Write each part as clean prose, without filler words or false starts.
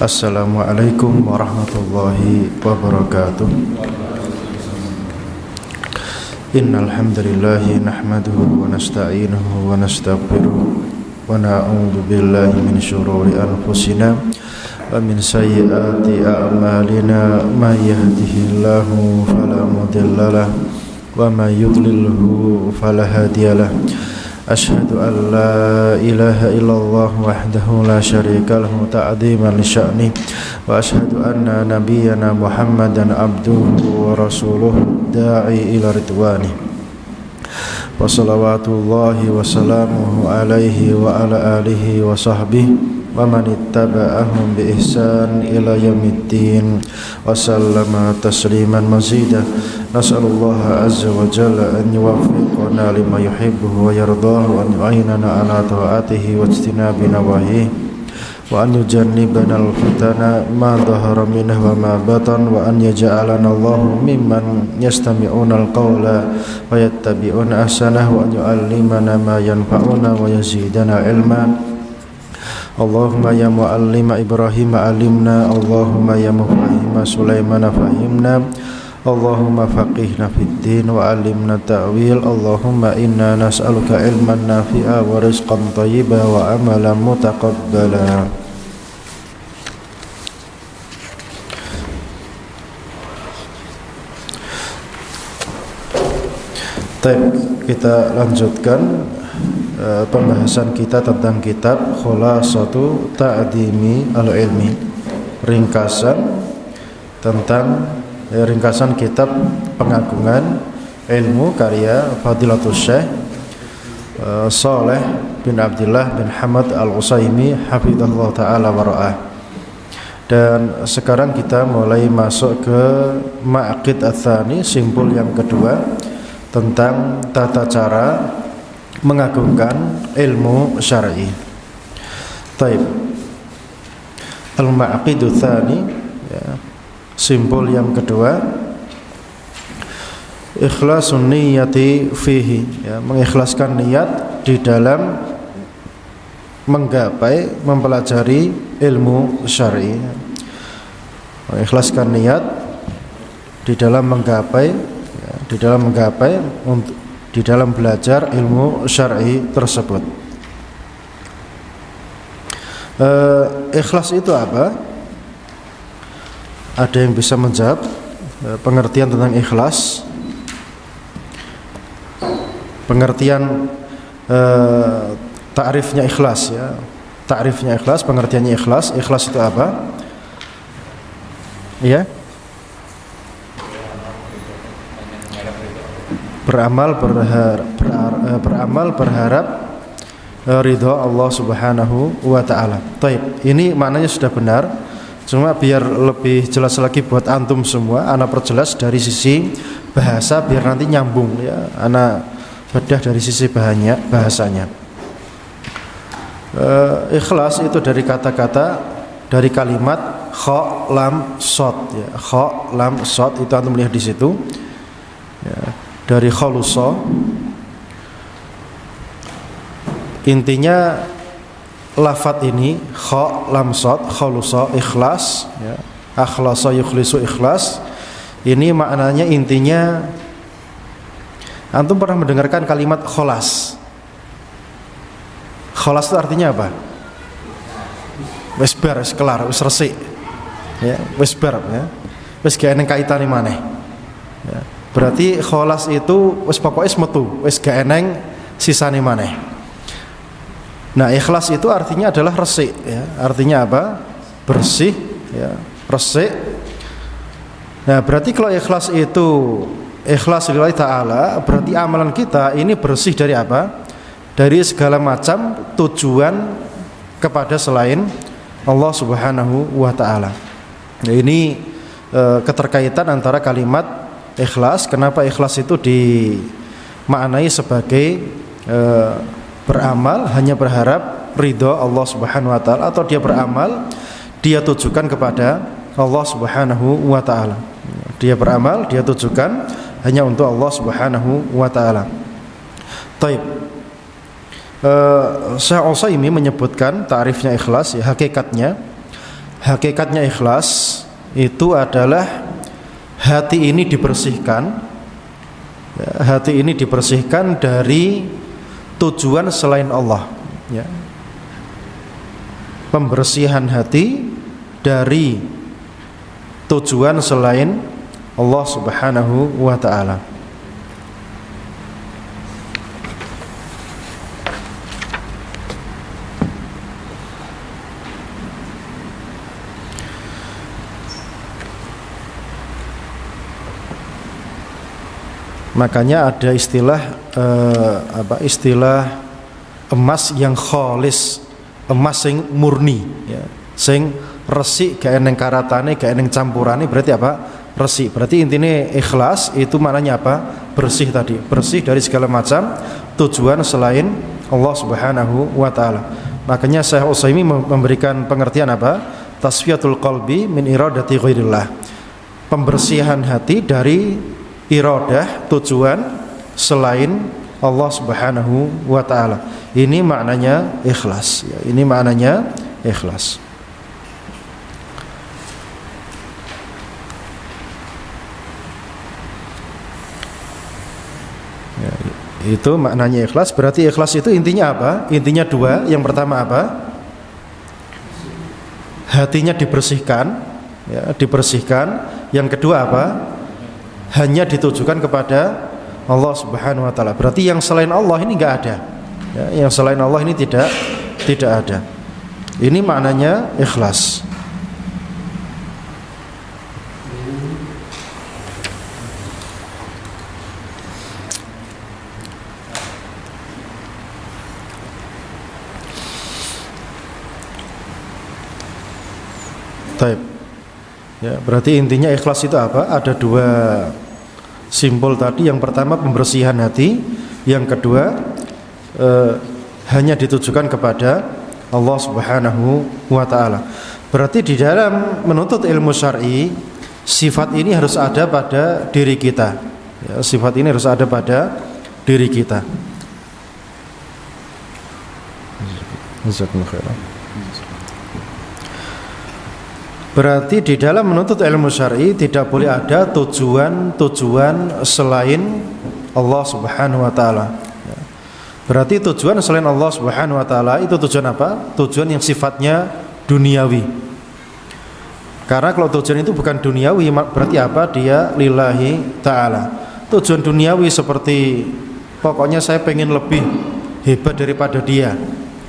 Assalamualaikum warahmatullahi wabarakatuh. Innal hamdalillahi nahmaduhu wa nasta'inuhu wa nastaghfiruh wa na'udzu billahi min shururi anfusina wa min sayyiati a'malina may yahdihillahu fala mudhillalah wa may yudlilhu fala hadiyalah. Asyhadu an la ilaha illallah wahdahu la syarika lahu ta'dhiman li sya'ni wa asyhadu anna nabiyyana Muhammadan abduhu wa rasuluhu da'i ila ridwani wa salawatullahi wa salamuhu alaihi wa ala alihi wa sahbihi wa man ittaba'ahum bi ihsan ila yaumiddin wa sallama tasliman mazida. Nas'alullaha azza wa jalla an yuwaffiqana lima yuhibbuhu wa yardahu, an yu'inana ala ta'atihi wa ijtinabi nawahihi, wa an yujannibana al-fitana ma dhahara minha wa ma batan, wa an yaj'alana Allahu mimman yastami'una al-qawla wa yattabi'una ahsanahu, wa an yu'allimana ma yanfa'una wa yazidana ilma. Allahumma ya muallima Ibrahim alimna, Allahumma ya mufahima Sulaiman fahimna, Allahumma faqihna fid din wa alimna ta'wil. Allahumma inna nas'aluka ilman nafi'a wa rizqan thayyiba wa amalan mutaqabbala. Baik, kita lanjutkan pembahasan kita tentang kitab Khulasatu Ta'dimi Al-Ilmi, ringkasan kitab pengagungan ilmu karya Fadilatul Syekh Shalih bin Abdullah bin Hamad Al-Utsaimin hafizahullah ta'ala wa ra'ah. Dan sekarang kita mulai masuk ke ma'aqid ats-tsani, simpul yang kedua tentang tata cara mengagungkan ilmu syar'i. Taib. Al-ma'aqidu tsani, ya, simpul yang kedua, ikhlasun niyyati fihi, ya, mengikhlaskan niat di dalam menggapai mempelajari ilmu syar'i. Mengikhlaskan niat di dalam menggapai, ya, di dalam belajar ilmu syar'i tersebut. Ikhlas itu apa? Ada yang bisa menjawab pengertian tentang ikhlas? Pengertian ta'rifnya ikhlas, ya. Ta'rifnya ikhlas, pengertiannya ikhlas. Ikhlas itu apa? Ya. Beramal berharap ridha Allah Subhanahu wa ta'ala. Baik, ini maknanya sudah benar. Cuma biar lebih jelas lagi buat antum semua, ana perjelas dari sisi bahasa biar nanti nyambung, ya. Ana bedah dari sisi bahasanya. Ikhlas itu dari kata-kata, dari kalimat kha lam shad, ya. Kha lam shad itu antum lihat di situ, ya. Dari khulusa, intinya lafadz ini kha lam shad, khulusa, ikhlas, ya. Akhlasa yukhlisu, ikhlas. Ini maknanya, intinya antum pernah mendengarkan kalimat kholas? Kholas itu artinya apa? Wis bar, wis kelar, wis resik, ya, wis bar, ya. Wis gak eneng kaitane maneh, ya. Berarti kholas itu wis pokoke metu, wis gak eneng sisane maneh. Nah, ikhlas itu artinya adalah resik, ya. Artinya apa? Bersih, ya, resik. Nah, berarti kalau ikhlas itu ikhlas lillahi ta'ala, berarti amalan kita ini bersih dari apa? Dari segala macam tujuan kepada selain Allah Subhanahu wa ta'ala. Nah, ini keterkaitan antara kalimat ikhlas. Kenapa ikhlas itu dimaknai sebagai beramal hanya berharap ridha Allah Subhanahu wa ta'ala, atau dia beramal dia tujukan kepada Allah Subhanahu wa ta'ala. Dia beramal dia tujukan hanya untuk Allah Subhanahu wa ta'ala. Taib. Syekh Utsaimin menyebutkan ta'rifnya ikhlas, ya, hakikatnya hakikatnya ikhlas itu adalah hati ini dibersihkan, ya, hati ini dibersihkan dari tujuan selain Allah, ya. Pembersihan hati dari tujuan selain Allah Subhanahu wa ta'ala. Makanya ada istilah istilah emas yang khalis, emas sing murni, ya. Sing resik, gak eneng karatane, gak eneng campurane, berarti apa? Resik. Berarti intinya ikhlas itu maknanya apa? Bersih tadi, bersih dari segala macam tujuan selain Allah Subhanahu wa ta'ala. Makanya Syekh Utsaimin memberikan pengertian apa? Tasfiyatul qalbi min iradati ghairillah. Pembersihan hati dari iradah, tujuan selain Allah Subhanahu wa ta'ala. Ini maknanya ikhlas, ya. Ini maknanya ikhlas. Ya, itu maknanya ikhlas. Berarti ikhlas itu intinya apa? Intinya dua. Yang pertama apa? Hatinya dibersihkan, ya, dibersihkan. Yang kedua apa? Hanya ditujukan kepada Allah Subhanahu wa ta'ala. Berarti yang selain Allah ini enggak ada, ya, yang selain Allah ini tidak ada. Ini maknanya ikhlas. Taib. Ya, berarti intinya ikhlas itu apa? Ada dua simbol tadi. Yang pertama pembersihan hati, yang kedua hanya ditujukan kepada Allah Subhanahu wa ta'ala. Berarti di dalam menuntut ilmu syar'i, sifat ini harus ada pada diri kita, ya, sifat ini harus ada pada diri kita. Jazakumullah khairan. Berarti di dalam menuntut ilmu syar'i tidak boleh ada tujuan selain Allah Subhanahu wa ta'ala. Berarti tujuan selain Allah Subhanahu wa ta'ala itu tujuan apa? Tujuan yang sifatnya duniawi. Karena kalau tujuan itu bukan duniawi, berarti apa? Dia lillahi ta'ala. Tujuan duniawi seperti pokoknya saya pengen lebih hebat daripada dia.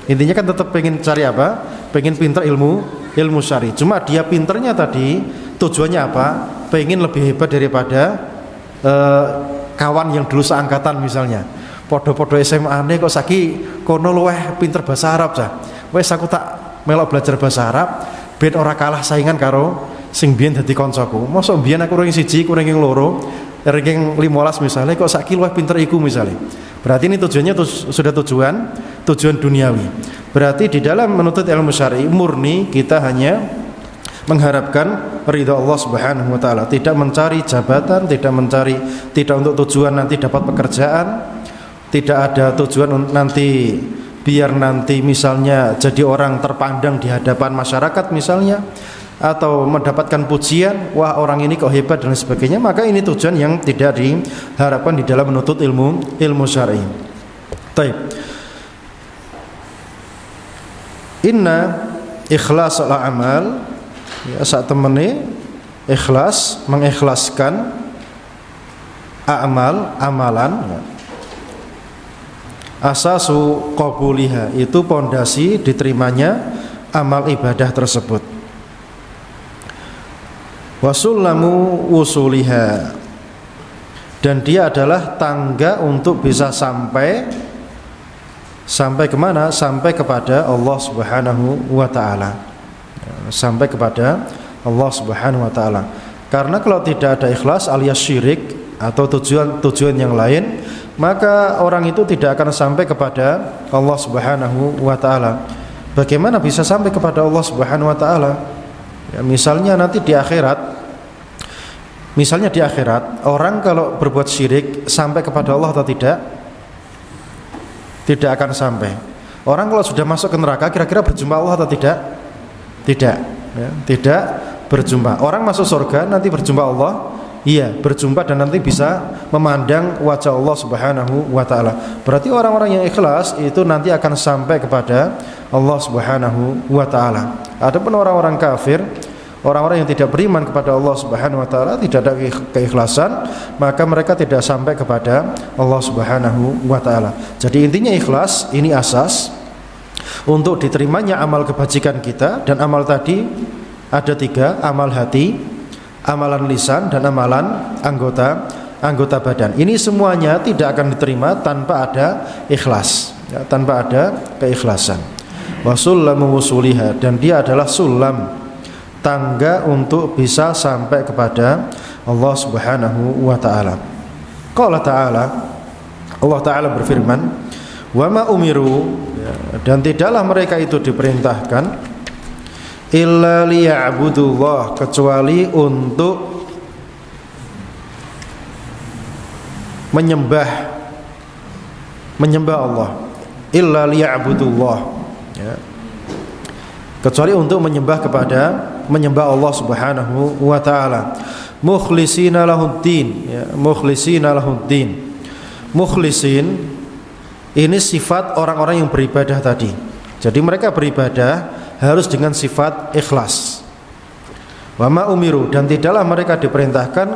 Intinya kan tetap pengen cari apa? Pengen pintar ilmu syar'i. Cuma dia pinternya tadi tujuannya apa? Pengen lebih hebat daripada kawan yang dulu seangkatan misalnya. Podo-podo SMA kok saiki kono luweh pinter bahasa Arab cah. Wes aku tak melok belajar bahasa Arab ben ora kalah saingan karo sing biyen dadi kancaku. Mosok biyen aku ranking 1, ku ranking 2, ranking 15 misalnya, kok saiki luweh pinter iku misalnya. Berarti ini tujuannya sudah tujuan duniawi. Berarti di dalam menuntut ilmu syar'i murni kita hanya mengharapkan ridha Allah Subhanahu wa ta'ala, tidak mencari jabatan, tidak untuk tujuan nanti dapat pekerjaan, tidak ada tujuan nanti biar nanti misalnya jadi orang terpandang di hadapan masyarakat misalnya, atau mendapatkan pujian, wah orang ini kok hebat dan sebagainya. Maka ini tujuan yang tidak diharapkan di dalam menuntut ilmu syar'i. Taib. Inna ikhlas al-amal, ya, saat temene ikhlas, mengikhlaskan amalan, ya. Asasu qabuliha, itu pondasi diterimanya amal ibadah tersebut. Wasullamu usuliha, dan dia adalah tangga untuk bisa sampai kemana? Sampai kepada Allah Subhanahu wa ta'ala, sampai kepada Allah Subhanahu wa ta'ala. Karena kalau tidak ada ikhlas alias syirik atau tujuan yang lain, maka orang itu tidak akan sampai kepada Allah Subhanahu wa ta'ala. Bagaimana bisa sampai kepada Allah Subhanahu wa ta'ala? Ya, misalnya nanti di akhirat, orang kalau berbuat syirik sampai kepada Allah atau tidak? Tidak akan sampai. Orang kalau sudah masuk ke neraka kira-kira berjumpa Allah atau tidak? Tidak. ya, tidak berjumpa. Orang masuk surga nanti berjumpa Allah, iya, berjumpa dan nanti bisa memandang wajah Allah Subhanahu wa taala. Berarti orang-orang yang ikhlas itu nanti akan sampai kepada Allah Subhanahu wa taala. Adapun orang-orang kafir, orang-orang yang tidak beriman kepada Allah Subhanahu wa taala, tidak ada keikhlasan, maka mereka tidak sampai kepada Allah Subhanahu wa taala. Jadi intinya ikhlas ini asas untuk diterimanya amal kebajikan kita. Dan amal tadi ada 3, amal hati, amalan lisan, dan amalan anggota badan. Ini semuanya tidak akan diterima tanpa ada ikhlas, ya, tanpa ada keikhlasan. Wa sullamu wusuliha, dan dia adalah sulam, tangga untuk bisa sampai kepada Allah Subhanahu wa taala. Qala ta'ala, Allah taala berfirman, wa ma umiru, ya, dan tidaklah mereka itu diperintahkan illa liya'budullah, kecuali untuk menyembah Allah, illa liya'budullah, ya, kecuali untuk menyembah Allah Subhanahu wa taala, mukhlisina lahuddin, ya, mukhlisina lahuddin. Mukhlisin ini sifat orang-orang yang beribadah tadi. Jadi mereka beribadah harus dengan sifat ikhlas. Wa ma umiru, dan tidaklah mereka diperintahkan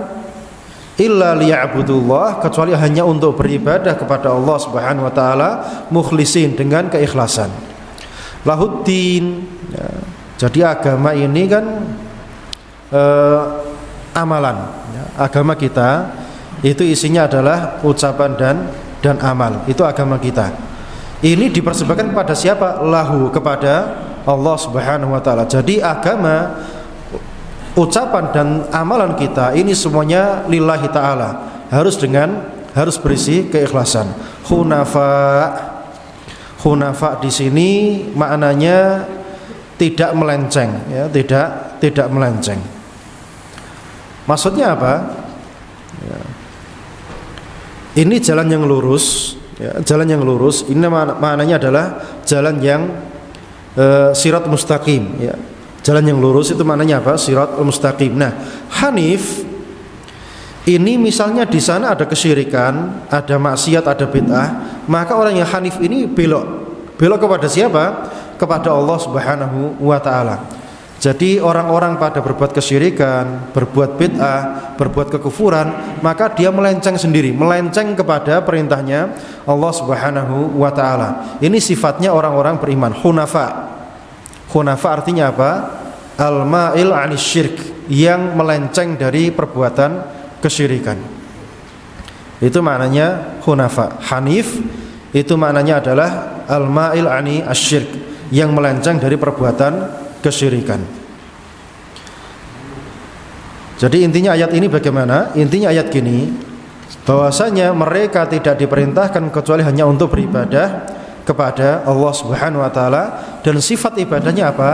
illa liya'budullah, kecuali hanya untuk beribadah kepada Allah Subhanahu wa taala, mukhlisin, dengan keikhlasan. Lahuddin, ya, jadi agama ini kan amalan, ya, agama kita itu isinya adalah ucapan dan amal. Itu agama kita. Ini dipersembahkan kepada siapa? Lahu, kepada Allah Subhanahu wa taala. Jadi agama, ucapan dan amalan kita ini semuanya lillahi taala. Harus berisi keikhlasan. Hunafa di sini maknanya tidak melenceng, ya, tidak melenceng. Maksudnya apa? Ya. Ini jalan yang lurus, ya, jalan yang lurus. Ini maknanya adalah jalan yang sirat mustaqim, ya. Jalan yang lurus itu maknanya apa? Sirat mustaqim. Nah, hanif ini misalnya di sana ada kesyirikan, ada maksiat, ada bid'ah, maka orang yang hanif ini belok kepada siapa? Kepada Allah Subhanahu wa taala. Jadi orang-orang pada berbuat kesyirikan, berbuat bid'ah, berbuat kekufuran, maka dia melenceng sendiri, melenceng kepada perintahnya Allah Subhanahu wa taala. Ini sifatnya orang-orang beriman, hunafa. Hunafa artinya apa? Al-ma'il 'anis syirk, yang melenceng dari perbuatan kesyirikan. Itu maknanya hunafa. Hanif itu maknanya adalah al-ma'il 'ani asy-syirk, yang melenceng dari perbuatan kesyirikan. Jadi intinya ayat ini bagaimana? Intinya ayat gini, bahwasanya mereka tidak diperintahkan kecuali hanya untuk beribadah kepada Allah Subhanahu wa taala, dan sifat ibadahnya apa?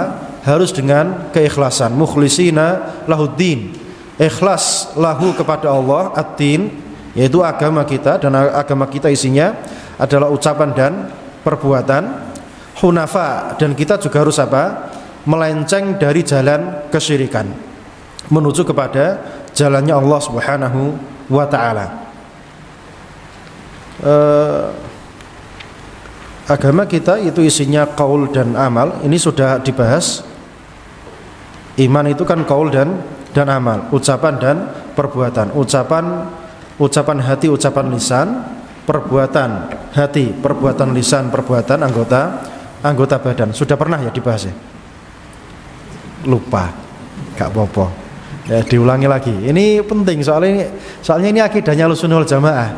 Harus dengan keikhlasan, mukhlisina lahuddin, ikhlas lahu kepada Allah, ad-din, yaitu agama kita, dan agama kita isinya adalah ucapan dan perbuatan. Hunafa, dan kita juga harus apa? Melenceng dari jalan kesyirikan, menuju kepada jalannya Allah Subhanahu wa taala. Agama kita itu isinya qaul dan amal. Ini sudah dibahas. Iman itu kan qaul dan amal, ucapan dan perbuatan. Ucapan hati, ucapan lisan, perbuatan hati, perbuatan lisan, perbuatan anggota badan. Sudah pernah ya dibahas ya? Lupa, gak apa-apa ya, diulangi lagi. Ini penting soalnya ini akidahnya Ahlussunnah wal Jamaah.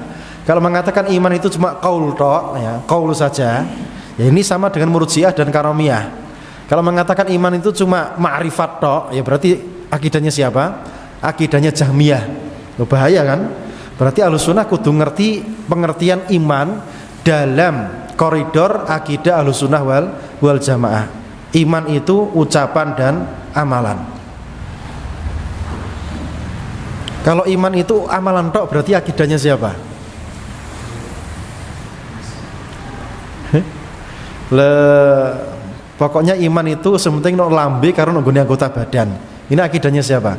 Kalau mengatakan iman itu cuma qaul tok, ya, qaul saja, ya ini sama dengan Murji'ah dan Karomiyah. Kalau mengatakan iman itu cuma ma'rifat tok, ya berarti akidahnya siapa? Akidahnya Jahmiyah. Loh, bahaya kan? Berarti Ahlussunnah kudu ngerti pengertian iman dalam koridor akidah Ahlussunnah wal Jamaah. Iman itu ucapan dan amalan. Kalau iman itu amalan tok, berarti akidahnya siapa? Pokoknya iman itu sementing no lambe karo nggone anggota badan. Ini akidahnya siapa?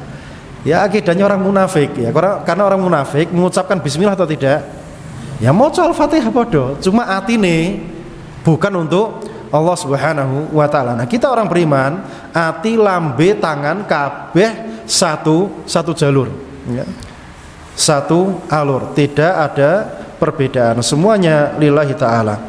Ya akidahnya orang munafik ya. Karena orang munafik mengucapkan bismillah atau tidak? Ya maca Al-Fatihah podo, cuma atine bukan untuk Allah Subhanahu wa taala. Nah, kita orang beriman, ati, lambe, tangan kabeh satu jalur ya. Satu alur, tidak ada perbedaan. Semuanya lillahi taala.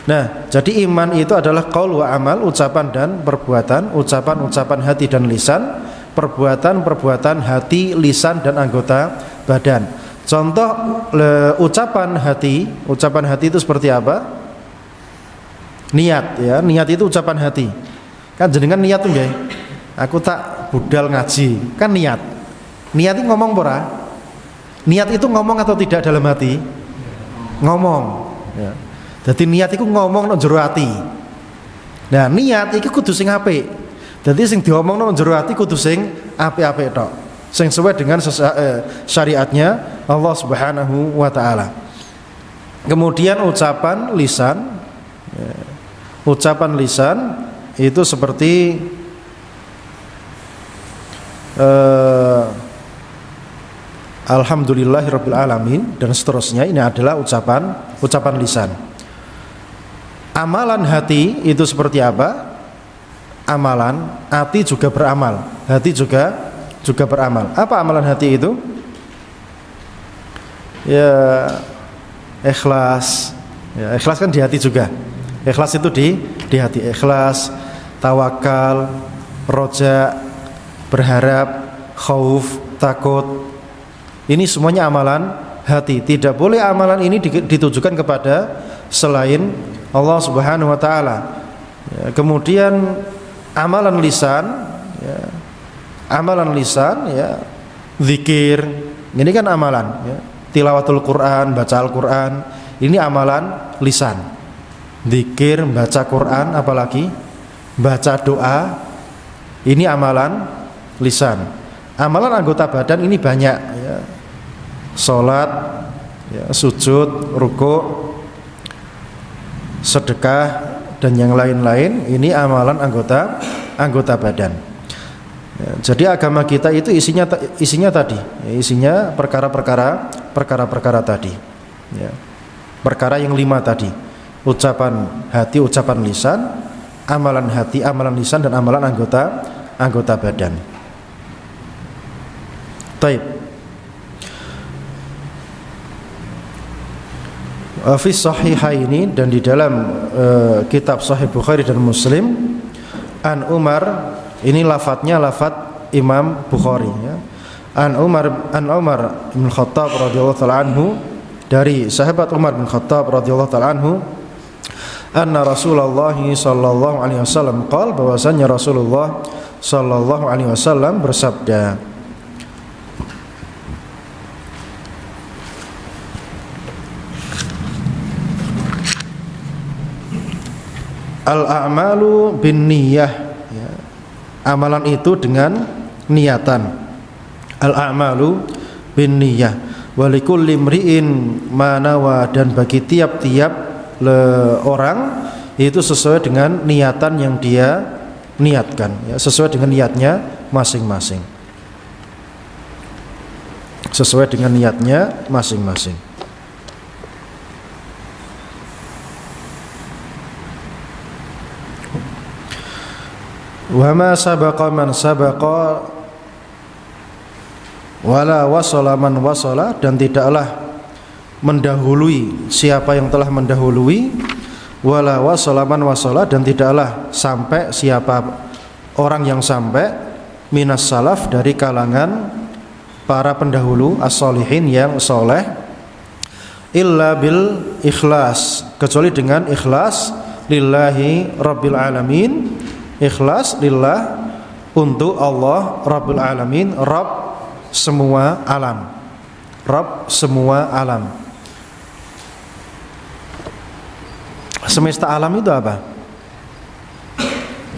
Nah, jadi iman itu adalah qaul wa amal, ucapan dan perbuatan, ucapan hati dan lisan, perbuatan hati, lisan dan anggota badan. Contoh ucapan hati itu seperti apa? Niat ya, niat itu ucapan hati. Kan jenengan niat tuh nggih. Aku tak budal ngaji, kan niat. Niat itu ngomong ora? Niat itu ngomong atau tidak dalam hati? Ngomong ya. Jadi niat itu ngomong nang jero ati. Nah, niat iki kudu sing apik. Dadi sing diomongno nang jero ati kudu sing apik-apik tok. Sing sesuai dengan syariatnya Allah Subhanahu wa taala. Kemudian ucapan lisan ya. Ucapan lisan itu seperti alhamdulillahirabbil alamin dan seterusnya. Ini adalah ucapan lisan. Amalan hati itu seperti apa? Amalan hati juga beramal, hati juga beramal. Apa amalan hati itu? Ya ikhlas. Ya, ikhlas kan di hati juga. Ikhlas itu di hati. Ikhlas, tawakal, roja, berharap, khauf, takut. Ini semuanya amalan hati. Tidak boleh amalan ini ditujukan kepada selain Allah Subhanahu wa taala. Ya, kemudian amalan lisan ya. Amalan lisan ya, zikir. Ini kan amalan ya. Tilawatul Quran, baca Al-Quran, ini amalan lisan. Zikir, baca Quran, apalagi baca doa, ini amalan lisan. Amalan anggota badan ini banyak ya. Salat ya, sujud, rukuk, sedekah dan yang lain-lain, ini amalan anggota badan ya, jadi agama kita itu isinya tadi ya, isinya perkara-perkara tadi ya, perkara yang 5 tadi: ucapan hati, ucapan lisan, amalan hati, amalan lisan dan amalan anggota badan. Taib. Fi sahihaini, dan di dalam kitab Sahih Bukhari dan Muslim, an Umar, ini lafadznya lafadz Imam Bukhari ya. An Umar bin Khattab radhiyallahu taala anhu, dari sahabat Umar bin Khattab radhiyallahu taala anhu, anna Rasulullah sallallahu alaihi wasallam qala, bahwasanya Rasulullah sallallahu alaihi wasallam bersabda, al-a'malu bin niyah ya. Amalan itu dengan niatan. Al-a'malu bin niyah wa likulli imri'in ma nawa, dan bagi tiap-tiap orang itu sesuai dengan niatan yang dia niatkan ya, sesuai dengan niatnya masing-masing. Sesuai dengan niatnya masing-masing. Wa ma sabaqa man sabaqa wala wasala man wasala, dan tidaklah mendahului siapa yang telah mendahului, wala wasala man wasala, dan tidaklah sampai siapa orang yang sampai, minas salaf, dari kalangan para pendahulu as-solihin yang soleh, illa bil ikhlas, kecuali dengan ikhlas, lillahi rabbil alamin, ikhlas lillah, untuk Allah Rabbul Alamin, Rabb semua alam, Rabb semua alam. Semesta alam itu apa?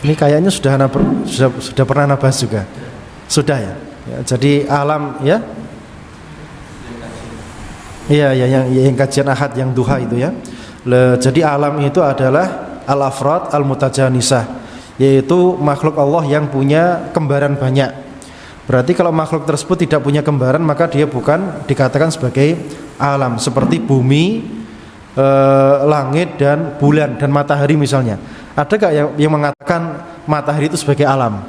Ini kayaknya sudah pernah bahas juga. Sudah ya. Jadi alam ya. Iya ya, yang kajian Ahad yang duha itu ya. Jadi alam itu adalah al-afrad al-mutajanisah, yaitu makhluk Allah yang punya kembaran banyak. Berarti kalau makhluk tersebut tidak punya kembaran, maka dia bukan dikatakan sebagai alam, seperti bumi, langit dan bulan dan matahari misalnya. Ada gak yang mengatakan matahari itu sebagai alam?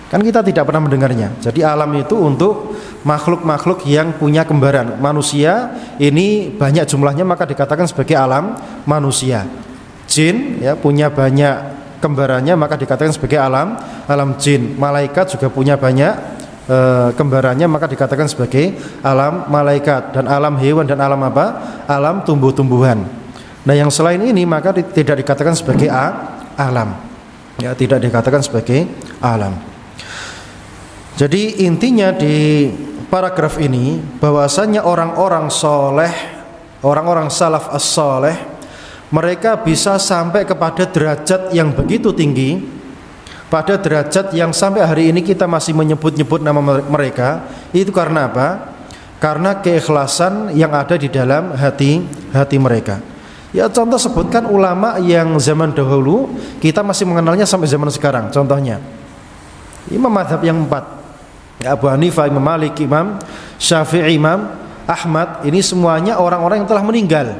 Kan kita tidak pernah mendengarnya. Jadi alam itu untuk makhluk-makhluk yang punya kembaran. Manusia ini banyak jumlahnya, maka dikatakan sebagai alam manusia. Jin ya punya banyak kembarannya, maka dikatakan sebagai alam jin. Malaikat juga punya banyak kembarannya, maka dikatakan sebagai alam malaikat. Dan alam hewan dan alam apa? Alam tumbuh-tumbuhan. Nah yang selain ini maka tidak dikatakan sebagai alam, ya tidak dikatakan sebagai alam. Jadi intinya di paragraf ini bahwasanya orang-orang soleh, orang-orang salaf as-soleh, mereka bisa sampai kepada derajat yang begitu tinggi, pada derajat yang sampai hari ini kita masih menyebut-nyebut nama mereka. Itu karena apa? Karena keikhlasan yang ada di dalam hati mereka. Ya contoh sebutkan ulama yang zaman dahulu kita masih mengenalnya sampai zaman sekarang. Contohnya imam mazhab yang 4, Abu Hanifah, Imam Malik, Imam Syafi'i, Imam Ahmad. Ini semuanya orang-orang yang telah meninggal,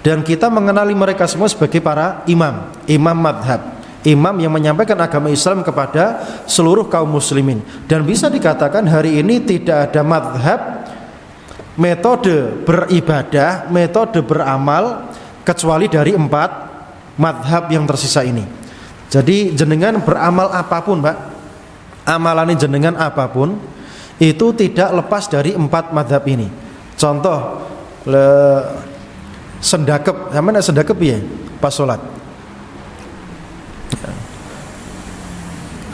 dan kita mengenali mereka semua sebagai para imam madhab, imam yang menyampaikan agama Islam kepada seluruh kaum muslimin. Dan bisa dikatakan hari ini tidak ada madhab, metode beribadah, metode beramal kecuali dari 4 madhab yang tersisa ini. Jadi jenengan beramal apapun Pak, amalan jenengan apapun, itu tidak lepas dari 4 madhab ini. Contoh sendakep, sama sendakep ya pas sholat.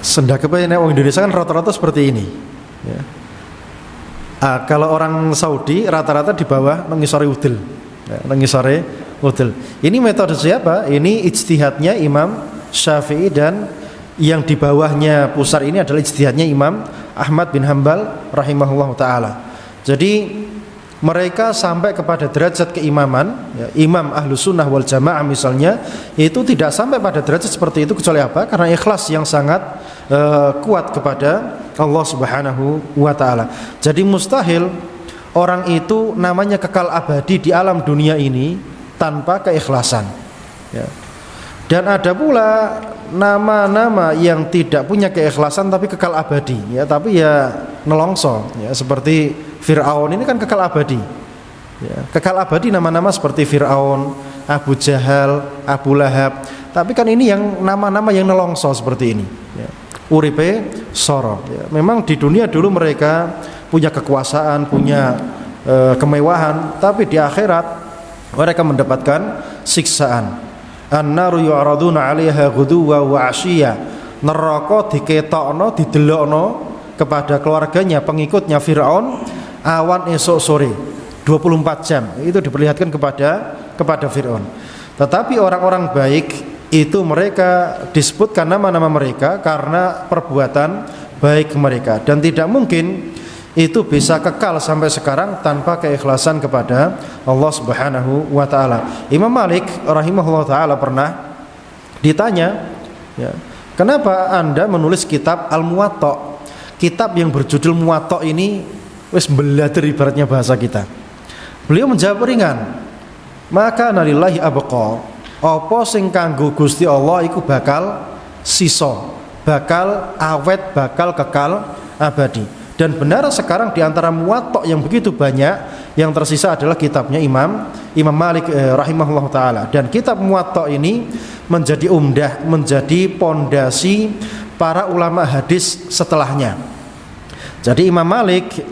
Sendakep ini orang Indonesia kan rata-rata seperti ini ya. Kalau orang Saudi rata-rata di bawah nengisore udel ya, nengisore udel. Ini metode siapa? Ini ijtihadnya Imam Syafi'i, dan yang di bawahnya pusar ini adalah ijtihadnya Imam Ahmad bin Hanbal rahimahullah ta'ala. Jadi mereka sampai kepada derajat keimaman ya, imam ahlus sunnah wal jamaah misalnya, itu tidak sampai pada derajat seperti itu kecuali apa? Karena ikhlas yang sangat kuat kepada Allah subhanahu wa ta'ala. Jadi mustahil orang itu namanya kekal abadi di alam dunia ini tanpa keikhlasan ya. Dan ada pula nama-nama yang tidak punya keikhlasan tapi kekal abadi ya, tapi ya nelongso ya, seperti Fir'aun ini kan kekal abadi ya, kekal abadi nama-nama seperti Fir'aun, Abu Jahal, Abu Lahab. Tapi kan ini yang nama-nama yang nelongso seperti ini ya. Uripe soro ya. Memang di dunia dulu mereka punya kekuasaan, punya kemewahan, tapi di akhirat mereka mendapatkan siksaan. An-naru yu'raduna 'alaiha ghuduwa wa 'ashiyya. Neraka diketokno, didelokno kepada keluarganya, pengikutnya Firaun, awan esok sore 24 jam. Itu diperlihatkan kepada Firaun. Tetapi orang-orang baik itu mereka disebutkan nama-nama mereka karena perbuatan baik mereka, dan tidak mungkin itu bisa kekal sampai sekarang tanpa keikhlasan kepada Allah subhanahu wa ta'ala. Imam Malik rahimahullah ta'ala pernah ditanya ya, kenapa anda menulis kitab Al-Muwatta, kitab yang berjudul Muwatta ini wis belajar ibaratnya bahasa kita. Beliau menjawab ringan, maka nalillahi abqa, apa sing kanggo Gusti Allah iku bakal sisa, bakal awet, bakal kekal abadi. Dan benar sekarang di antara Muwatta yang begitu banyak, yang tersisa adalah kitabnya Imam Malik rahimahullah ta'ala. Dan kitab Muwatta ini menjadi umdah, menjadi pondasi para ulama hadis setelahnya. Jadi Imam Malik,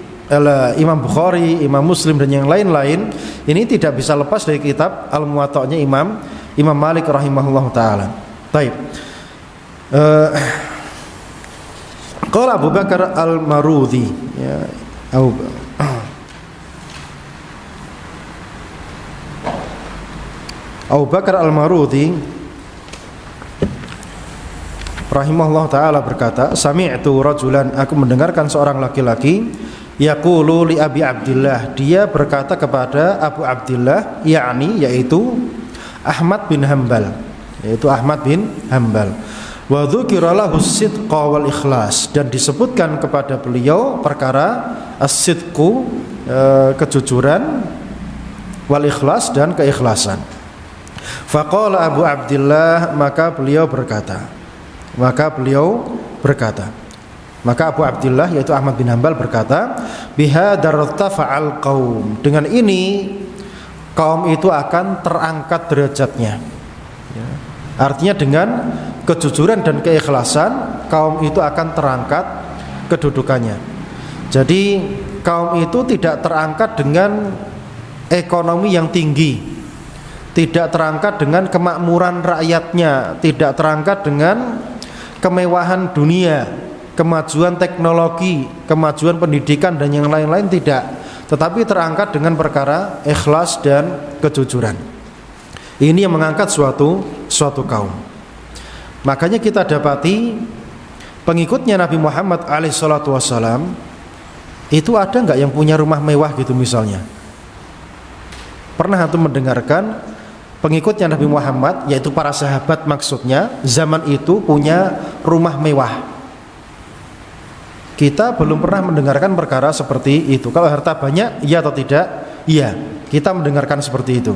Imam Bukhari, Imam Muslim dan yang lain-lain ini tidak bisa lepas dari kitab Al-Muwatta'nya Imam Malik rahimahullah ta'ala. Baik. Qala Abu Bakar Al-Marudhi ya, Abu Bakar Al-Marudhi rahimahullah ta'ala berkata, sami'tu rajulan, aku mendengarkan seorang laki-laki, yaqulu li Abi Abdillah, dia berkata kepada Abu Abdillah, yakni yaitu Ahmad bin Hambal, yaitu Ahmad bin Hambal. Wa dzukira lahu as-sidqa wal ikhlas, dan disebutkan kepada beliau perkara as-sidqu, kejujuran, wal ikhlas, dan keikhlasan. Faqala Abu Abdillah, maka beliau berkata, maka Abu Abdillah yaitu Ahmad bin Hambal berkata, bihadar tafa'al qaum, dengan ini kaum itu akan terangkat derajatnya. Ya. Artinya dengan kejujuran dan keikhlasan kaum itu akan terangkat kedudukannya. Jadi kaum itu tidak terangkat dengan ekonomi yang tinggi, tidak terangkat dengan kemakmuran rakyatnya, tidak terangkat dengan kemewahan dunia, kemajuan teknologi, kemajuan pendidikan dan yang lain-lain, tidak, tetapi terangkat dengan perkara ikhlas dan kejujuran. Ini yang mengangkat suatu kaum. Makanya kita dapati pengikutnya Nabi Muhammad SAW itu ada nggak yang punya rumah mewah gitu misalnya? Pernah antum mendengarkan pengikutnya Nabi Muhammad, yaitu para sahabat maksudnya, zaman itu punya rumah mewah? Kita belum pernah mendengarkan perkara seperti itu. Kalau harta banyak, iya atau tidak? Iya, kita mendengarkan seperti itu.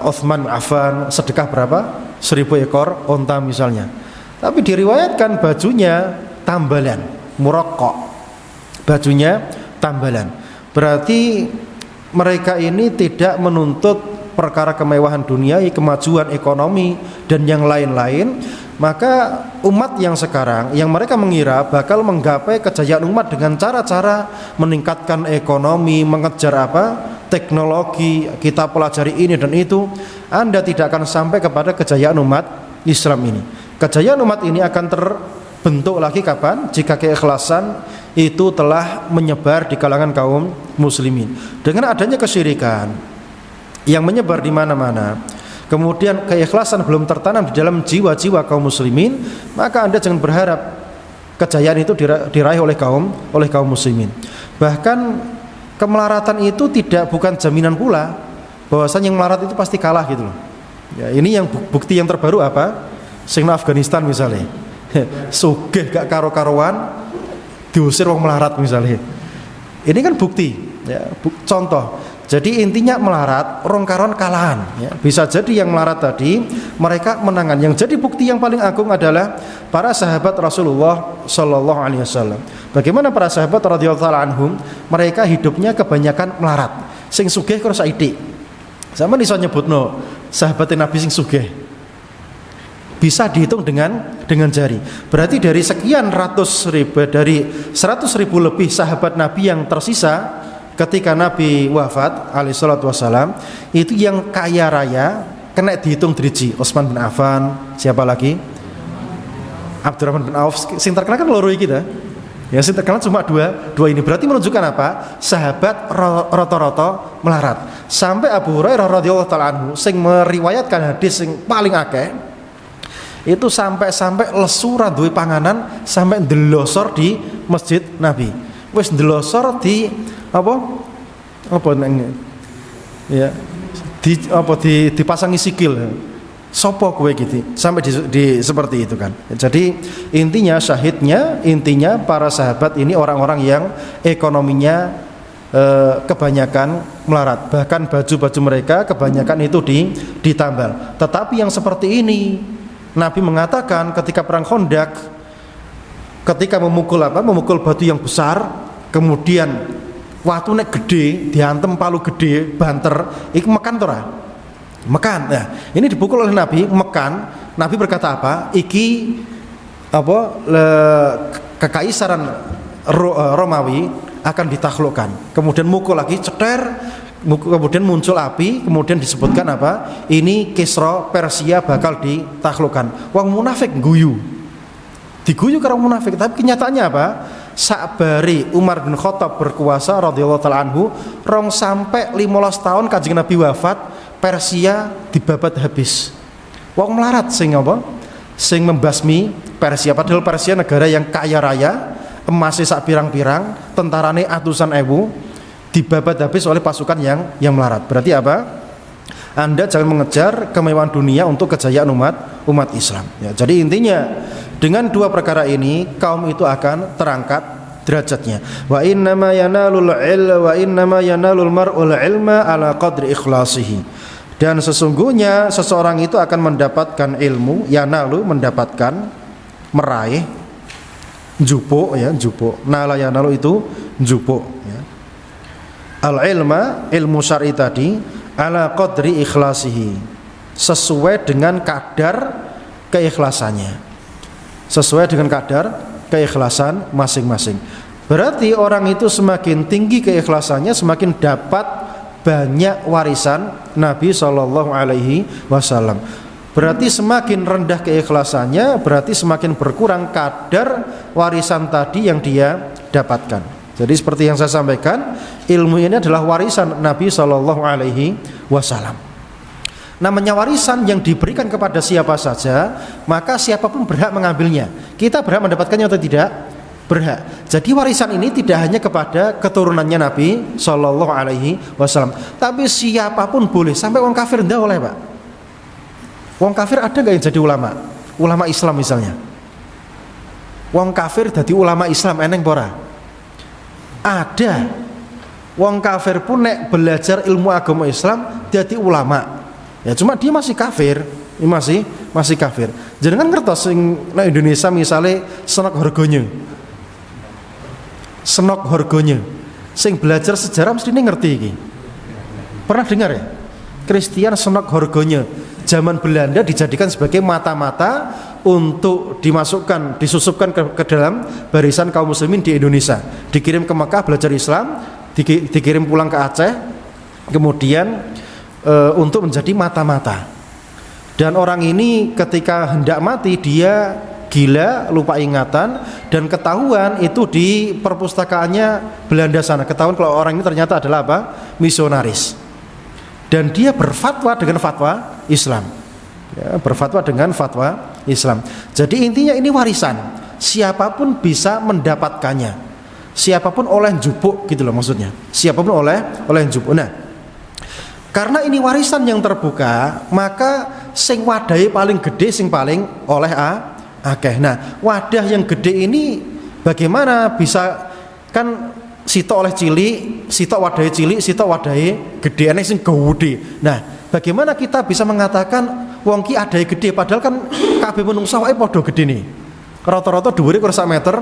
Utsman bin Affan sedekah berapa? 1000 ekor onta misalnya. Tapi diriwayatkan bajunya tambalan, muraqqaq, bajunya tambalan. Berarti mereka ini tidak menuntut perkara kemewahan dunia, kemajuan ekonomi dan yang lain-lain. Maka umat yang sekarang, yang mereka mengira bakal menggapai kejayaan umat dengan cara-cara meningkatkan ekonomi, mengejar teknologi, kita pelajari ini dan itu, Anda tidak akan sampai kepada kejayaan umat Islam ini. Kejayaan umat ini akan terbentuk lagi kapan? Jika keikhlasan itu telah menyebar di kalangan kaum muslimin. Dengan adanya kesyirikan yang menyebar di mana-mana, kemudian keikhlasan belum tertanam di dalam jiwa-jiwa kaum muslimin, maka Anda jangan berharap kejayaan itu diraih oleh kaum muslimin. Bahkan kemelaratan itu bukan jaminan pula bahwasanya yang melarat itu pasti kalah gitu loh. Ya, ini yang bukti yang terbaru apa? Sing Afghanistan misalnya. Sugih gak karo-karuan diusir wong melarat misalnya. Ini kan bukti, ya, contoh. Jadi intinya melarat, rong karon kalahan, ya. Bisa jadi yang melarat tadi mereka menangan. Yang jadi bukti yang paling agung adalah para sahabat Rasulullah Sallallahu Alaihi Wasallam. Bagaimana para sahabat radhiyallahu anhum, mereka hidupnya kebanyakan melarat. Sing sugih karo saiki. Sama iso nyebutno sahabat Nabi sing sugih. Bisa dihitung dengan jari. Berarti dari sekian ratus ribu, dari 100.000 lebih sahabat Nabi yang tersisa ketika Nabi wafat alaihissalatu wassalam, itu yang kaya raya kena dihitung driji. Utsman bin Affan, siapa lagi? Abdurrahman bin Auf. Sing terkenal kan loro iki ta. Ya, sing terkenal cuma dua ini. Berarti menunjukkan apa? Sahabat rata-rata melarat. Sampai Abu Hurairah radhiyallahu taala anhu sing meriwayatkan hadis sing paling akeh, itu sampai lesu ra duwe panganan, sampai ndelosor di masjid Nabi. Wis ndelosor di apa nang ya dipasangi sikil. Sopo kowe gitu, sampai di seperti itu kan. Jadi intinya para sahabat ini orang-orang yang ekonominya kebanyakan melarat. Bahkan baju-baju mereka kebanyakan itu ditambal. Tetapi yang seperti ini Nabi mengatakan ketika perang Khandaq, ketika memukul batu yang besar, kemudian watu nek gede diantem palu gede banter, iku mekan to ora? Mekan. Nah, ini dipukul oleh Nabi, mekan. Nabi berkata apa? Iki kekaisaran Romawi akan ditaklukkan. Kemudian mukul lagi, ceter, kemudian muncul api, kemudian disebutkan apa? Ini Kisra Persia bakal ditaklukkan. Wong munafik guyu. Diguyu karo munafik, tapi kenyataannya apa? Sakbari Umar bin Khattab berkuasa radhiyallahu taala anhu, 2-15 tahun Kanjeng Nabi wafat, Persia dibabat habis. Wong melarat sing apa? Sing membasmi Persia, padahal Persia negara yang kaya raya, emasnya sak pirang-pirang, tentarane atusan ewu, dibabat habis oleh pasukan yang melarat. Berarti apa? Anda jangan mengejar kemewahan dunia untuk kejayaan umat Islam. Ya, jadi intinya dengan dua perkara ini kaum itu akan terangkat derajatnya. Wa innama yanalul mar'ul ilma ala qadri ikhlasihi. Dan sesungguhnya seseorang itu akan mendapatkan ilmu, yanalu mendapatkan, meraih, jupuk ya, jupuk. Nala yanalu itu jupuk ya. Al ilma, ilmu syar'i tadi ala qadri ikhlasihi, sesuai dengan kadar keikhlasannya, sesuai dengan kadar keikhlasan masing-masing. Berarti orang itu semakin tinggi keikhlasannya, semakin dapat banyak warisan Nabi SAW. Berarti semakin rendah keikhlasannya, berarti semakin berkurang kadar warisan tadi yang dia dapatkan. Jadi seperti yang saya sampaikan, ilmu ini adalah warisan Nabi SAW. Namanya warisan yang diberikan kepada siapa saja, maka siapapun berhak mengambilnya. Kita berhak mendapatkannya atau tidak? Berhak. Jadi warisan ini tidak hanya kepada keturunannya Nabi SAW, tapi siapapun boleh. Sampai orang kafir tidak boleh, Pak. Orang kafir ada nggak yang jadi ulama? Ulama Islam misalnya. Orang kafir jadi ulama Islam eneng pora? Ada. Wong kafir pun nek belajar ilmu agama Islam jadi ulama. Ya cuma dia masih kafir, masih kafir. Jangan ngertos sing nang Indonesia misalnya senok hargonya. Senok hargonya. Sing belajar sejarah mesti ngerti iki. Pernah dengar ya? Christian senok hargonya. Zaman Belanda dijadikan sebagai mata-mata untuk disusupkan ke dalam barisan kaum muslimin di Indonesia. Dikirim ke Mekah belajar Islam, dikirim pulang ke Aceh, kemudian untuk menjadi mata-mata. Dan orang ini ketika hendak mati dia gila, lupa ingatan, dan ketahuan itu di perpustakaannya Belanda sana. Ketahuan kalau orang ini ternyata adalah apa? Misionaris. Dan dia berfatwa dengan fatwa Islam. Ya, berfatwa dengan fatwa Islam. Jadi intinya ini warisan. Siapapun bisa mendapatkannya. Siapapun oleh jupuk gitu loh maksudnya. Siapapun oleh jupuk. Nah, karena ini warisan yang terbuka, maka sing wadahe paling gede, sing paling oleh akeh. Nah, wadah yang gede ini bagaimana bisa, kan sitok oleh cilik, sitok wadahe cilik, sitok wadahe gede, enek sing gede. Nah, bagaimana kita bisa mengatakan wong ki adahe gede padahal kan kabeh menungsa wae padha gedene. Rata-rata dhuwure kurang 1 meter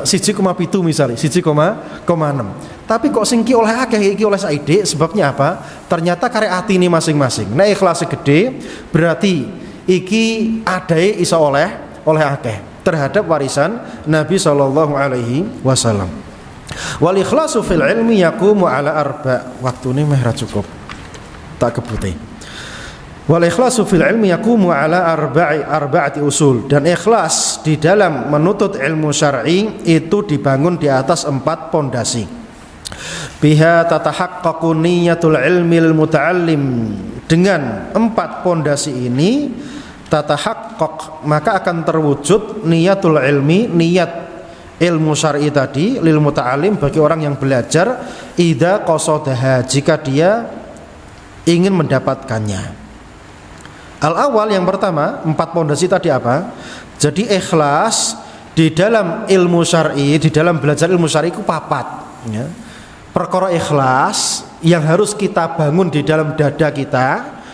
1,7 misalnya, 1,6. Tapi kok sing ki oleh akeh iki oleh saiki, sebabnya apa? Ternyata karek atine masing-masing. Nek ikhlas gede berarti iki adahe iso oleh akeh terhadap warisan Nabi SAW. Wal ikhlasu fil ilmi yaqumu ala arba. Waktune meh ra cukup. Tak kebuti. Wal ikhlasu fil ilmi yaqumu ala arba'ati usul. Dan ikhlas di dalam menuntut ilmu syar'i itu dibangun di atas 4 pondasi. Biha tatahaqqaqu niyyatul ilmil muta'allim. Dengan 4 pondasi ini tatahaqqaq, maka akan terwujud niyatul ilmi, niat ilmu syar'i tadi lil muta'allim, bagi orang yang belajar, idza qasadaha, jika dia ingin mendapatkannya. Al awal yang pertama, 4 pondasi tadi apa? Jadi ikhlas di dalam ilmu syar'i, di dalam belajar ilmu syar'i itu 4 ya. Perkara ikhlas yang harus kita bangun di dalam dada kita,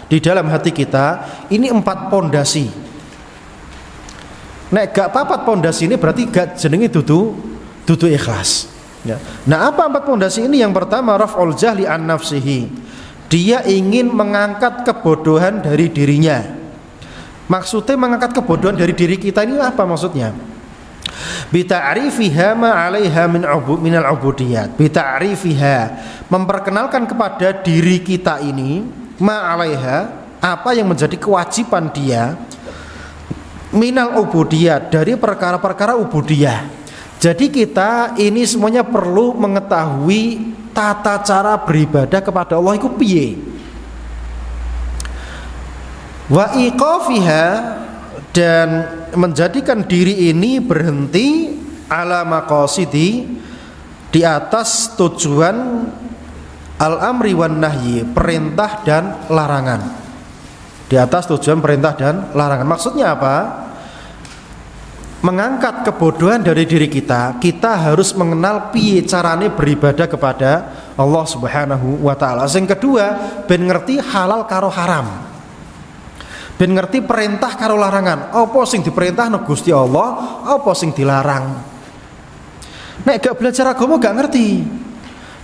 di dalam hati kita, ini 4 pondasi. Nek gak 4 pondasi ini berarti gak jenenge dudu ikhlas ya. Nah, apa 4 pondasi ini? Yang pertama, raf'ul jahli an nafsihi. Dia ingin mengangkat kebodohan dari dirinya. Maksudnya mengangkat kebodohan dari diri kita ini apa maksudnya? Bita'rifiha ma 'alaiha minal ubudiyat. Bita'rifiha, memperkenalkan kepada diri kita ini ma'alaiha, apa yang menjadi kewajiban dia, minal ubudiyah, dari perkara-perkara ubudiyah. Jadi kita ini semuanya perlu mengetahui tata cara beribadah kepada Allah itu piye. Wa iqafiha, dan menjadikan diri ini berhenti ala maqasidi, di atas tujuan Al-amri wan nahyi, perintah dan larangan. Di atas tujuan perintah dan larangan. Maksudnya apa? Mengangkat kebodohan dari diri kita. Kita harus mengenal piye carane beribadah kepada Allah Subhanahu wa taala. Sing kedua, ben ngerti halal karo haram. Ben ngerti perintah karo larangan. Apa sing diperintahno Gusti Allah, apa sing dilarang. Nek gak belajar agama gak ngerti.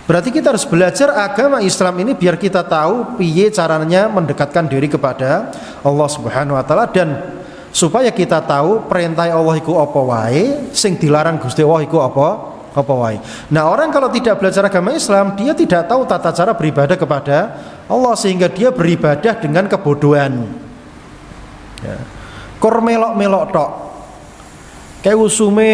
Berarti kita harus belajar agama Islam ini biar kita tahu piye caranya mendekatkan diri kepada Allah Subhanahu wa taala, dan supaya kita tahu perintah Allah iku apa wae, sing dilarang Gusti Allah iku apa wae. Nah, orang kalau tidak belajar agama Islam, dia tidak tahu tata cara beribadah kepada Allah, sehingga dia beribadah dengan kebodohan. Ya. Kor melok-melok tok. Kayak usume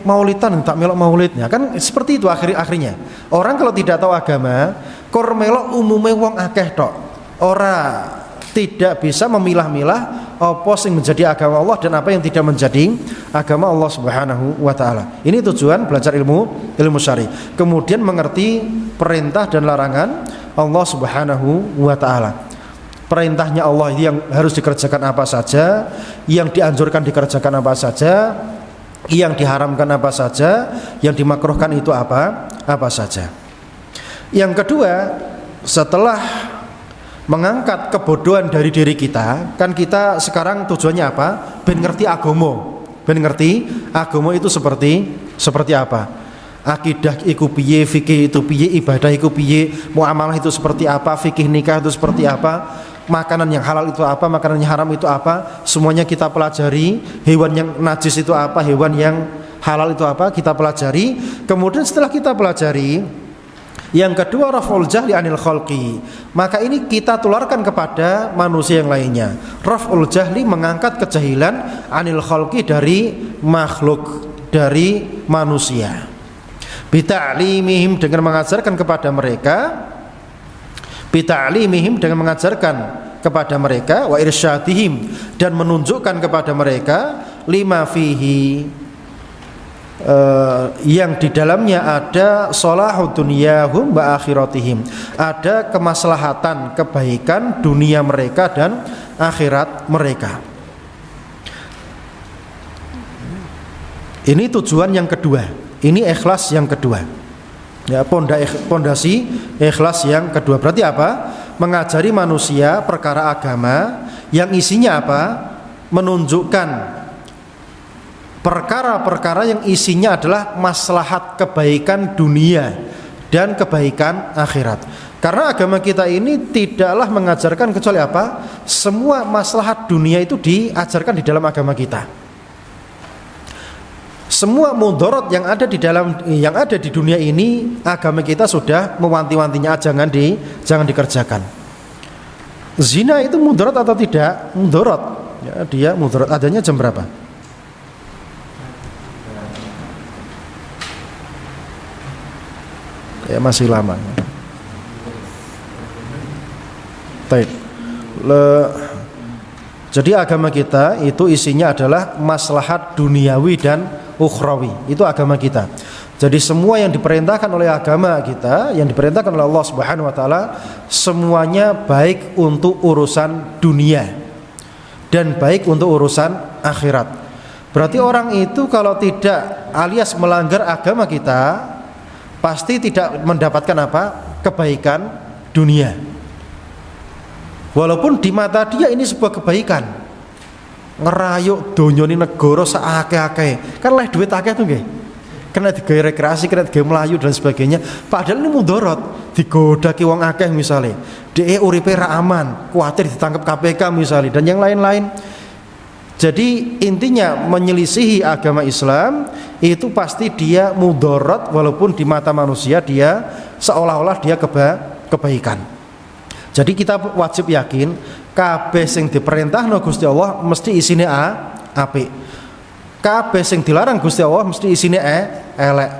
maulidan tak melok maulidnya, kan seperti itu akhirnya. Orang kalau tidak tahu agama, kor melok umume wong akeh tok. Ora tidak bisa memilah-milah apa sing menjadi agama Allah dan apa yang tidak menjadi agama Allah Subhanahu wa taala. Ini tujuan belajar ilmu syar'i. Kemudian mengerti perintah dan larangan Allah Subhanahu wa taala. Perintahnya Allah yang harus dikerjakan apa saja, yang dianjurkan dikerjakan apa saja, yang diharamkan apa saja, yang dimakruhkan itu apa saja. Yang kedua, setelah mengangkat kebodohan dari diri kita, kan kita sekarang tujuannya apa? Ben ngerti agama. Ben ngerti agama itu seperti apa? Akidah iku piye, fikih itu piye, ibadah iku piye, muamalah itu seperti apa, fikih nikah itu seperti apa, makanan yang halal itu apa, makanan yang haram itu apa, semuanya kita pelajari. Hewan yang najis itu apa, hewan yang halal itu apa, kita pelajari. Kemudian setelah kita pelajari, yang kedua raf'ul jahli anil khalqi, maka ini kita tularkan kepada manusia yang lainnya. Raf'ul jahli, mengangkat kejahilan, anil khalqi, dari makhluk, dari manusia. Bita'limihim, dengan mengajarkan kepada mereka, bita'limihim, dengan mengajarkan kepada mereka, wa irsyadihim, dan menunjukkan kepada mereka, lima fihi, yang di dalamnya ada salahud dunyahum wa akhiratihim, ada kemaslahatan, kebaikan dunia mereka dan akhirat mereka. Ini tujuan yang kedua, ini ikhlas yang kedua. Ya, pondasi ikhlas yang kedua. Berarti apa? Mengajari manusia perkara agama yang isinya apa? Menunjukkan perkara-perkara yang isinya adalah maslahat kebaikan dunia dan kebaikan akhirat. Karena agama kita ini tidaklah mengajarkan kecuali apa? Semua maslahat dunia itu diajarkan di dalam agama kita. Semua mudarat yang ada di dunia ini, agama kita sudah mewanti-wantinya, jangan dikerjakan. Zina itu mudarat atau tidak? Mudarat. Ya, dia mudarat. Adanya jam berapa? Ya, masih lama. Baik. Jadi agama kita itu isinya adalah maslahat duniawi dan ukhrawi. Itu agama kita. Jadi semua yang diperintahkan oleh agama kita, yang diperintahkan oleh Allah Subhanahu wa taala, semuanya baik untuk urusan dunia dan baik untuk urusan akhirat. Berarti orang itu kalau tidak alias melanggar agama kita, pasti tidak mendapatkan apa? Kebaikan dunia. Walaupun di mata dia ini sebuah kebaikan. Ngerayuk donyone negara saakeh-akeh. Kan leh duit akeh tuh nggih. Kena digawe rekreasi, kena digawe melayu dan sebagainya. Padahal ini mudarat. Digodaki wong akeh misalnya. Dhek uripe ra aman, kuwatir ditangkap KPK misalnya, dan yang lain-lain. Jadi intinya menyelisihi agama Islam itu pasti dia mudarat, walaupun di mata manusia dia seolah-olah dia kebaikan. Jadi kita wajib yakin kabeh sing diperintahno Gusti Allah mesti isine apik. Kabeh sing dilarang Gusti Allah mesti isine elek.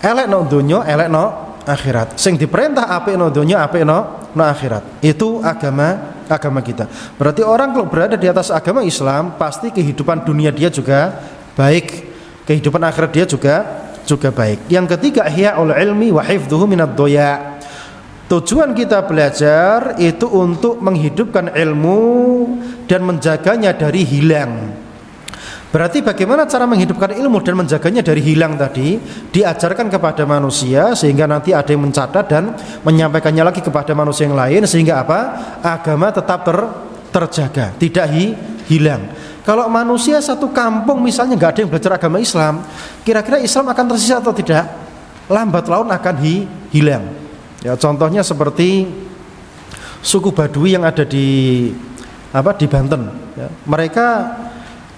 Elek no donya, elek no akhirat. Sing diperintah apik no donya, apik no akhirat. Itu agama kita. Berarti orang kalau berada di atas agama Islam, pasti kehidupan dunia dia juga baik, kehidupan akhirat dia juga baik. Yang ketiga, ihya'ul ilmi wa hifdhuhu minad doya. Tujuan kita belajar itu untuk menghidupkan ilmu dan menjaganya dari hilang. Berarti bagaimana cara menghidupkan ilmu dan menjaganya dari hilang tadi? Diajarkan kepada manusia sehingga nanti ada yang mencatat dan menyampaikannya lagi kepada manusia yang lain, sehingga apa? Agama tetap terjaga, tidak hilang. Kalau manusia satu kampung misalnya nggak ada yang belajar agama Islam, kira-kira Islam akan tersisa atau tidak? Lambat laun akan hilang. Ya, contohnya seperti suku Baduy yang ada di Banten. Ya, mereka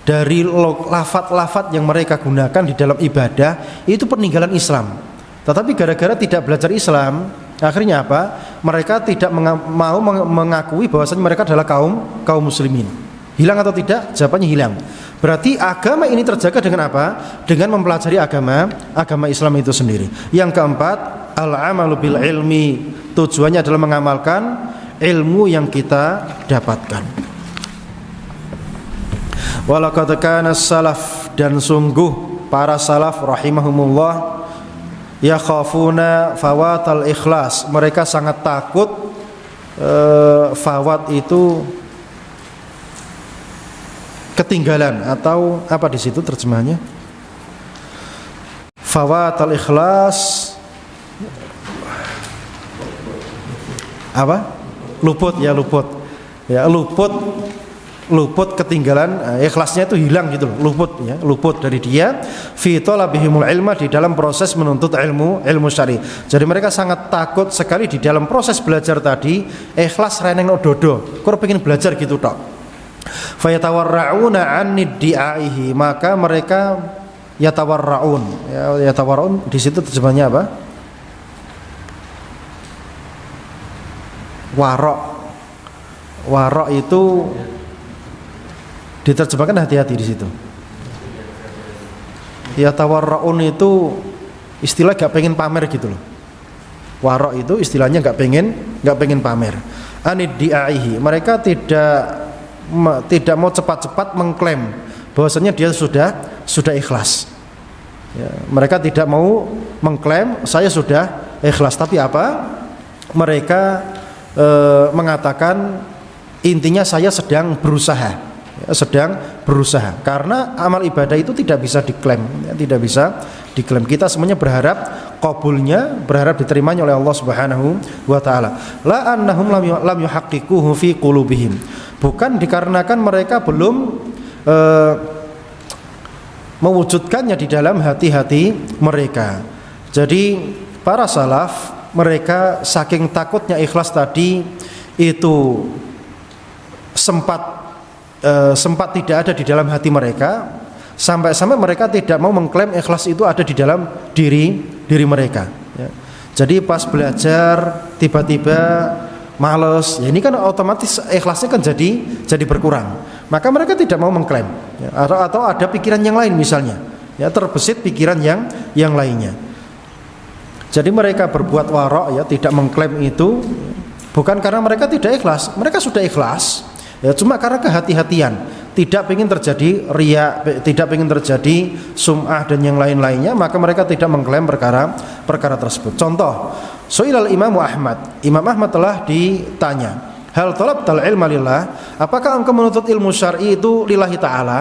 dari lafaz-lafaz yang mereka gunakan di dalam ibadah itu peninggalan Islam. Tetapi gara-gara tidak belajar Islam, akhirnya apa? Mereka tidak mau mengakui bahwasanya mereka adalah kaum muslimin. Hilang atau tidak? Jawabannya hilang. Berarti agama ini terjaga dengan apa? Dengan mempelajari agama Islam itu sendiri. Yang keempat, al-amalu bil ilmi. Tujuannya adalah mengamalkan ilmu yang kita dapatkan. Walaqad kana salaf, dan sungguh para salaf rahimahumullah yakhafuna fawatal ikhlas. Mereka sangat takut fawat itu ketinggalan, atau apa di situ terjemahnya? Fawatal ikhlas apa? Luput, luput ketinggalan, ikhlasnya itu hilang gitu, luput dari dia fi talabihimul ilma, di dalam proses menuntut ilmu syar'i. Jadi mereka sangat takut sekali di dalam proses belajar tadi, ikhlas reneng dodo, kok pengen belajar gitu tok. Fayatawarra'una 'an iddi'aihi, maka mereka yatawarra'un. Yatawarra'un di situ terjemahnya apa? Warok itu diterjemahkan hati-hati di situ. Yatawarra'un itu istilah gak pengen pamer gitu loh. Warok itu istilahnya gak pengen pamer. An iddi'aihi, mereka tidak mau cepat-cepat mengklaim bahwasanya dia sudah ikhlas. Ya, mereka tidak mau mengklaim saya sudah ikhlas, tapi apa? Mereka mengatakan intinya saya sedang berusaha. Karena amal ibadah itu tidak bisa diklaim, Kita semuanya berharap qabulnya, berharap diterimanya oleh Allah Subhanahu wa taala. La annahum lam yuhaqqiquhu fi qulubihim. Bukan dikarenakan mereka belum mewujudkannya di dalam hati-hati mereka. Jadi para salaf, mereka saking takutnya ikhlas tadi itu sempat tidak ada di dalam hati mereka, sampai-sampai mereka tidak mau mengklaim ikhlas itu ada di dalam diri mereka. Ya. Jadi pas belajar tiba-tiba males, ya ini kan otomatis ikhlasnya kan jadi berkurang. Maka mereka tidak mau mengklaim, ya, atau ada pikiran yang lain misalnya, ya, terbesit pikiran yang lainnya. Jadi mereka berbuat warok, ya, tidak mengklaim itu bukan karena mereka tidak ikhlas, mereka sudah ikhlas, ya, cuma karena kehati-hatian, tidak ingin terjadi riya, tidak ingin terjadi sum'ah dan yang lain-lainnya, maka mereka tidak mengklaim perkara tersebut. Contoh, Su'ilal Imam Ahmad telah ditanya, hal talabtal ilma lillah, apakah engkau menuntut ilmu syar'i itu lillahi ta'ala,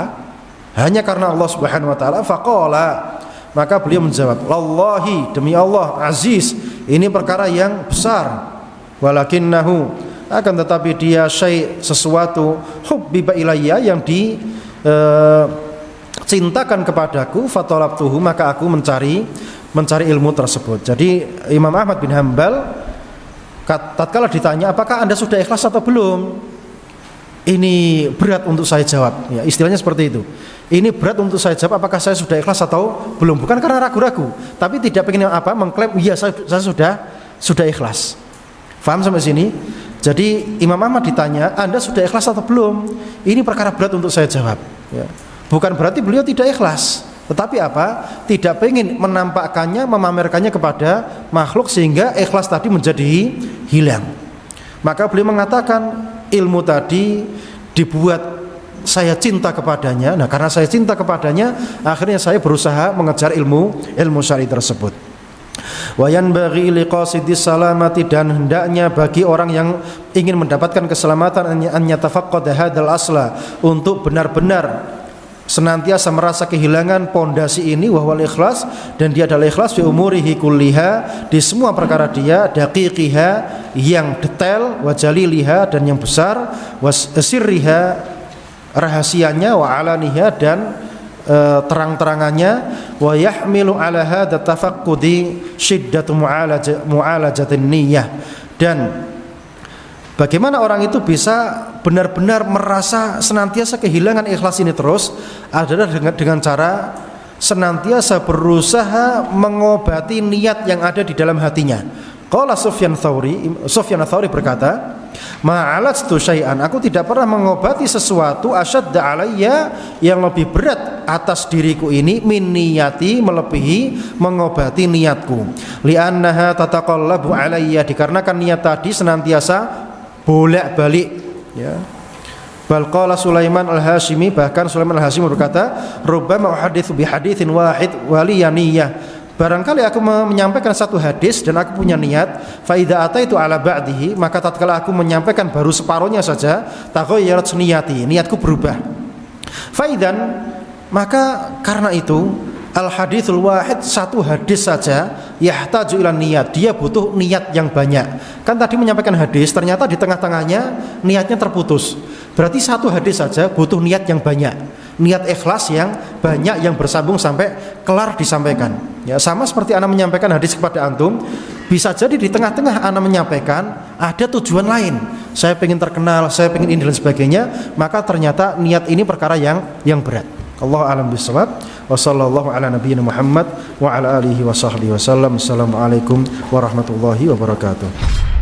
hanya karena Allah Subhanahu wa ta'ala? Faqala, maka beliau menjawab, wallahi, demi Allah, aziz, ini perkara yang besar, walakinnahu, akan tetapi dia sesuatu hubbiba ilayya, yang cintakan kepadaku, fatalabtuhu, maka aku mencari ilmu tersebut. Jadi Imam Ahmad bin Hanbal tatkala ditanya apakah Anda sudah ikhlas atau belum, ini berat untuk saya jawab, ya, istilahnya seperti itu. Ini berat untuk saya jawab apakah saya sudah ikhlas atau belum, bukan karena ragu-ragu, tapi tidak ingin mengklaim iya saya sudah ikhlas. Faham sampai sini? Jadi Imam Ahmad ditanya, Anda sudah ikhlas atau belum? Ini perkara berat untuk saya jawab, ya. Bukan berarti beliau tidak ikhlas, tetapi tidak ingin menampakkannya, memamerkannya kepada makhluk sehingga ikhlas tadi menjadi hilang. Maka beliau mengatakan, ilmu tadi dibuat saya cinta kepadanya. Nah, karena saya cinta kepadanya, akhirnya saya berusaha mengejar ilmu syar'i tersebut. Wa yanbaghi liqasidis salamati, dan hendaknya bagi orang yang ingin mendapatkan keselamatan an yatafaqqada hadzal asla, untuk benar-benar senantiasa merasa kehilangan pondasi ini, wahwal ikhlas, dan dia adalah ikhlas fi umurihi kulliha, di semua perkara dia, daqiqiha, yang detail, wa jaliliha, dan yang besar, wa sirriha, rahasianya, wa alaniha, dan terang-terangannya, wa yahmilu ala hadza tafaqqudi syiddatu mu'alajatin niyyah, dan bagaimana orang itu bisa benar-benar merasa senantiasa kehilangan ikhlas ini terus adalah dengan cara senantiasa berusaha mengobati niat yang ada di dalam hatinya. Qala Sufyan Tsauri berkata, ma'alajtu syai'an, aku tidak pernah mengobati sesuatu asyadda alayya, yang lebih berat atas diriku ini, min niyati, melebihi mengobati niatku, li'annaha tataqallabu alayya, dikarenakan niat tadi senantiasa bolak-balik, ya. Bal qala Sulaiman al-Hashimi, bahkan Sulaiman al-Hashimi berkata, rubbama uhaditsu bi haditsin wahid wa li niyah, barangkali aku menyampaikan satu hadis dan aku punya niat, fa idza ataitu ala ba'dihi, maka tatkala aku menyampaikan baru separuhnya saja, taghayyarat niyati, niatku berubah. Fa idzan, maka karena itu al haditsul wahid, satu hadis saja, yahtaju ila niat, dia butuh niat yang banyak. Kan tadi menyampaikan hadis, ternyata di tengah-tengahnya niatnya terputus. Berarti satu hadis saja butuh niat yang banyak, niat ikhlas yang banyak, yang bersambung sampai kelar disampaikan. Ya, sama seperti ana menyampaikan hadis kepada antum, bisa jadi di tengah-tengah ana menyampaikan ada tujuan lain. Saya pengen terkenal, saya pengen ini dan sebagainya, maka ternyata niat ini perkara yang berat. Allahu a'lam bishawab. Wa sallallahu ala nabiyyina Muhammad wa ala alihi wa sahbihi wasallam. Assalamualaikum warahmatullahi wabarakatuh.